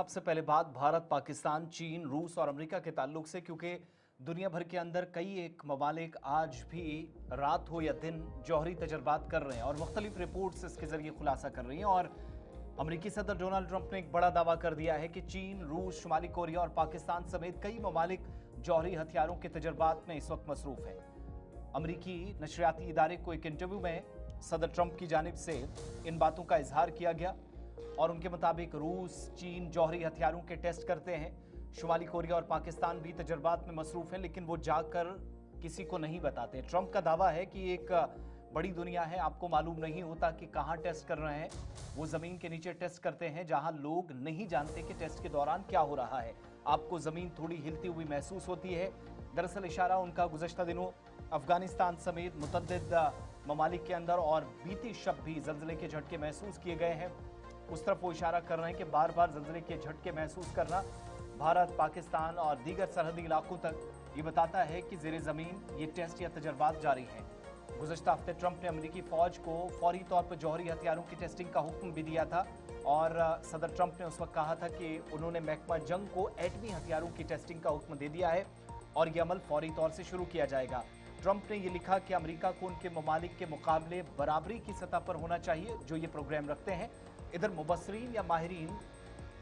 सबसे पहले बात भारत, पाकिस्तान, चीन, रूस और अमेरिका के ताल्लुक से, क्योंकि दुनिया भर के अंदर कई एक ममालिक आज भी रात हो या दिन जौहरी तजर्बात कर रहे हैं और मुख्तलिफ रिपोर्ट्स इसके ज़रिए खुलासा कर रही हैं। और अमेरिकी सदर डोनाल्ड ट्रंप ने एक बड़ा दावा कर दिया है कि चीन, रूस, शुमाली कोरिया और पाकिस्तान समेत कई ममालिक जौहरी हथियारों के तजर्बात में इस वक्त मसरूफ़ हैं। अमेरिकी नशरियाती इदारे को एक इंटरव्यू में सदर ट्रंप की जानिब से इन बातों का इजहार किया गया और उनके मुताबिक रूस, चीन जौहरी हथियारों के टेस्ट करते हैं। शुमाली कोरिया और पाकिस्तान भी तजर्बात में मसरूफ़ हैं, लेकिन वो जाकर किसी को नहीं बताते। ट्रंप का दावा है कि एक बड़ी दुनिया है, आपको मालूम नहीं होता कि कहाँ टेस्ट कर रहे हैं। वो ज़मीन के नीचे टेस्ट करते हैं जहाँ लोग नहीं जानते कि टेस्ट के दौरान क्या हो रहा है। आपको ज़मीन थोड़ी हिलती हुई महसूस होती है। दरअसल इशारा उनका गुज़श्ता दिनों अफगानिस्तान समेत मुतअद्दिद ममालिक के अंदर और बीती शब भी ज़ल्ज़ले के झटके महसूस किए गए हैं। उस तरफ वो इशारा कर रहे हैं कि बार बार ज़ल्ज़ले के झटके महसूस करना भारत, पाकिस्तान और दीगर सरहदी इलाकों तक ये बताता है कि ज़ेरे ज़मीन ये टेस्ट या तजर्बात जारी हैं। गुज़श्ता हफ्ते ट्रंप ने अमेरिकी फ़ौज को फौरी तौर पर जौहरी हथियारों की टेस्टिंग का हुक्म भी दिया था और सदर ट्रंप ने उस वक्त कहा था कि उन्होंने महकमा जंग को एटमी हथियारों की टेस्टिंग का हुक्म दे दिया है और यह अमल फौरी तौर से शुरू किया जाएगा। ट्रंप ने ये लिखा कि अमेरिका को उनके ममालिक के मुकाबले बराबरी की सतह पर होना चाहिए जो ये प्रोग्राम रखते हैं। इधर मुबस्सरीन या माहिरीन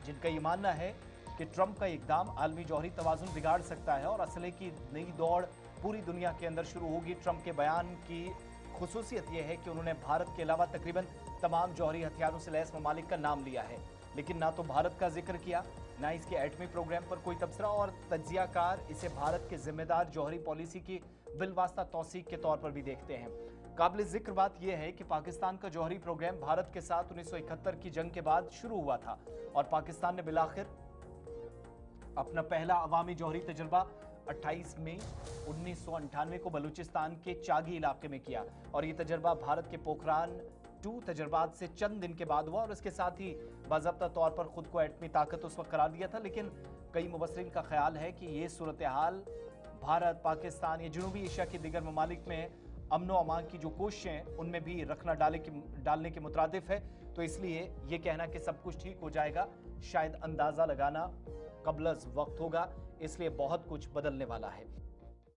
जिनका ये मानना है कि ट्रंप का इकदाम आलमी जौहरी तवाज़ुन बिगाड़ सकता है और असले की नई दौड़ पूरी दुनिया के अंदर शुरू होगी। ट्रंप के बयान की खुसूसियत यह है कि उन्होंने भारत के अलावा तकरीबन तमाम जौहरी हथियारों से लैस ममालिक का नाम लिया है, लेकिन ना तो भारत का जिक्र किया, ना इसके एटमी प्रोग्राम पर कोई तबसरा, और तज्जियाकार इसे भारत के जिम्मेदार जौहरी पॉलिसी की बिलवास्ता तौसीक के तौर पर भी देखते हैं। काबिल जिक्र बात यह है कि पाकिस्तान का जौहरी प्रोग्राम भारत के साथ 1971 की जंग के बाद शुरू हुआ था और पाकिस्तान ने बिलाखिर अपना पहला अवामी जौहरी तजर्बा 28 मई 1998 को बलूचिस्तान के चागी इलाके में किया और ये तजर्बा भारत के पोखरान 2 तजर्बात से चंद दिन के बाद हुआ और इसके साथ ही बाज़ाब्ता तौर पर खुद को एटमी ताकत उस वक्त करार दिया था। लेकिन कई मुबस्सरीन का ख्याल है कि ये सूरत हाल भारत, पाकिस्तान या जनूबी एशिया के दीगर ममालिक में अमन व अमान की जो कोशिशें हैं उनमें भी रखना डालने के मुतरादिफ है। तो इसलिए ये कहना कि सब कुछ ठीक हो जाएगा शायद अंदाज़ा लगाना कबल अज़ वक्त होगा, इसलिए बहुत कुछ बदलने वाला है।